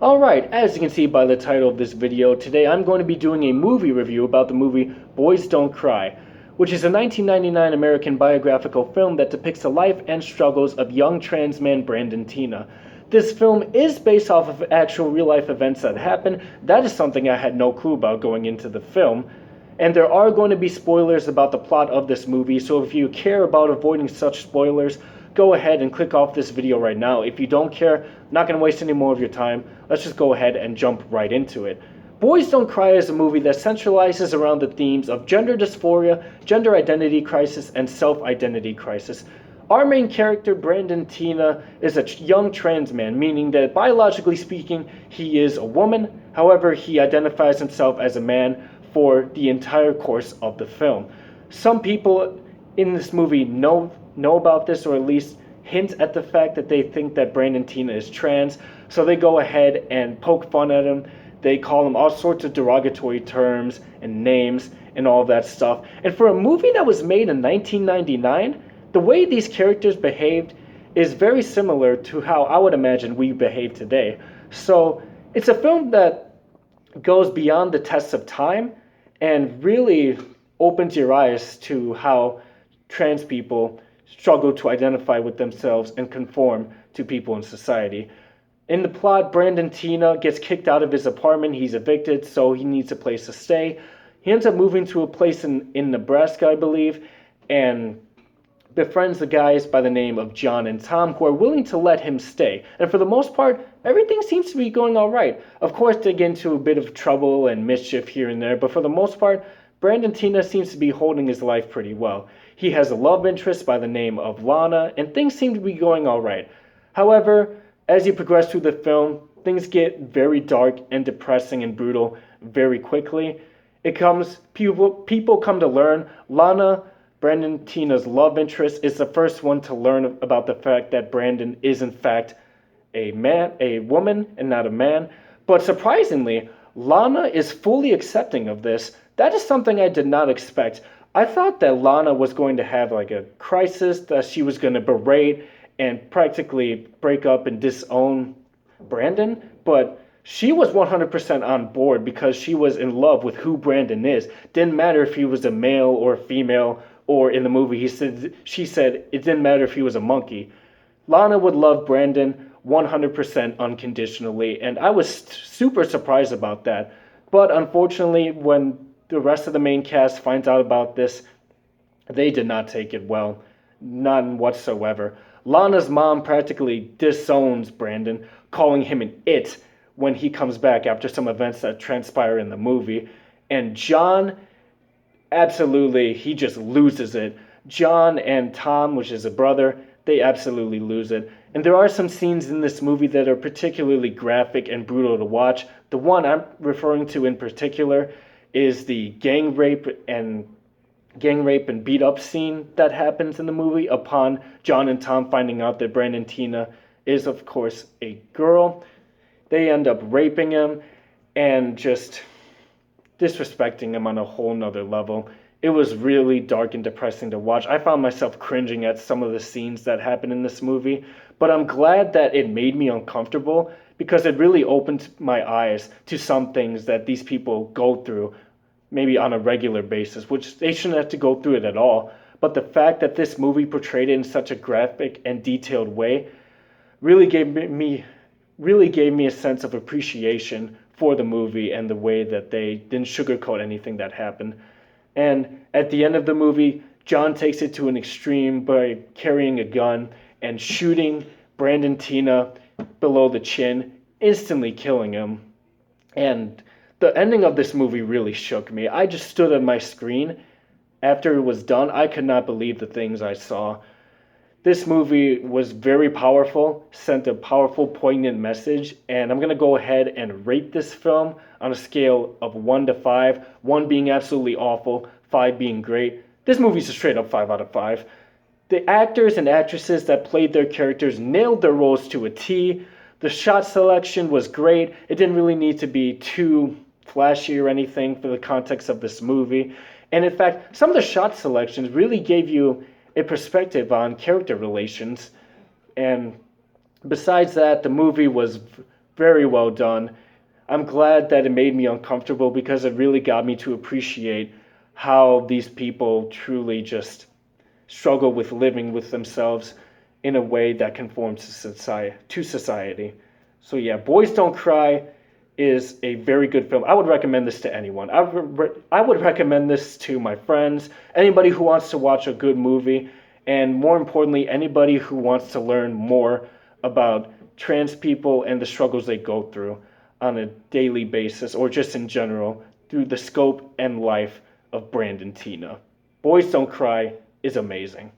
Alright, as you can see by the title of this video, today I'm going to be doing a movie review about the movie Boys Don't Cry, which is a 1999 American biographical film that depicts the life and struggles of young trans man Brandon Teena. This film is based off of actual real life events that happened. That is something I had no clue about going into the film. And there are going to be spoilers about the plot of this movie, so if you care about avoiding such spoilers, go ahead and click off this video right now. If you don't care, not going to waste any more of your time, let's just go ahead and jump right into it. Boys Don't Cry is a movie that centralizes around the themes of gender dysphoria, gender identity crisis, and self-identity crisis. Our main character, Brandon Teena, is a young trans man, meaning that biologically speaking, he is a woman. However, he identifies himself as a man for the entire course of the film. Some people in this movie know about this, or at least hint at the fact that they think that Brandon Teena is trans, so they go ahead and poke fun at him. They call him all sorts of derogatory terms and names and all that stuff. And for a movie that was made in 1999, the way these characters behaved is very similar to how I would imagine we behave today. So it's a film that goes beyond the test of time and really opens your eyes to how trans people struggle to identify with themselves and conform to people in society. In the plot, Brandon Teena gets kicked out of his apartment. He's evicted, so he needs a place to stay. He ends up moving to a place in Nebraska, I believe, and befriends the guys by the name of John and Tom who are willing to let him stay. And for the most part, everything seems to be going all right. Of course, they get into a bit of trouble and mischief here and there, but for the most part, Brandon Teena seems to be holding his life pretty well. He has a love interest by the name of Lana, and things seem to be going all right. However, as you progress through the film, things get very dark and depressing and brutal very quickly. People come to learn Lana, Brandon Teena's love interest, is the first one to learn about the fact that Brandon is in fact a woman and not a man. But surprisingly, Lana is fully accepting of this. That is something I did not expect. I thought that Lana was going to have like a crisis, that she was going to berate and practically break up and disown Brandon, but she was 100% on board because she was in love with who Brandon is. Didn't matter if he was a male or a female, or in the movie she said it didn't matter if he was a monkey. Lana would love Brandon 100% unconditionally, and I was super surprised about that. But unfortunately, when the rest of the main cast finds out about this, they did not take it well. None whatsoever. Lana's mom practically disowns Brandon, calling him an it when he comes back after some events that transpire in the movie. And John, absolutely, he just loses it. John and Tom, which is a brother, they absolutely lose it. And there are some scenes in this movie that are particularly graphic and brutal to watch. The one I'm referring to in particular is the gang rape and beat up scene that happens in the movie upon John and Tom finding out that Brandon Teena is, of course, a girl. They end up raping him and just disrespecting him on a whole nother level. It was really dark and depressing to watch. I found myself cringing at some of the scenes that happen in this movie, but I'm glad that it made me uncomfortable because it really opened my eyes to some things that these people go through maybe on a regular basis, which they shouldn't have to go through it at all. But the fact that this movie portrayed it in such a graphic and detailed way really gave me a sense of appreciation for the movie and the way that they didn't sugarcoat anything that happened. And at the end of the movie, John takes it to an extreme by carrying a gun and shooting Brandon Teena below the chin, instantly killing him. And the ending of this movie really shook me. I just stood on my screen after it was done. I could not believe the things I saw. This movie was very powerful, sent a powerful, poignant message, and I'm going to go ahead and rate this film on a scale of 1 to 5, 1 being absolutely awful, 5 being great. This movie's a straight up 5 out of 5. The actors and actresses that played their characters nailed their roles to a T. The shot selection was great. It didn't really need to be too flashy or anything for the context of this movie. And in fact, some of the shot selections really gave you a perspective on character relations. And besides that, the movie was very well done. I'm glad that it made me uncomfortable because it really got me to appreciate how these people truly just struggle with living with themselves in a way that conforms to society. So yeah, Boys Don't Cry is a very good film. I would recommend this to anyone. I would recommend this to my friends, anybody who wants to watch a good movie, and more importantly, anybody who wants to learn more about trans people and the struggles they go through on a daily basis or just in general through the scope and life of Brandon Teena. Boys Don't Cry is amazing.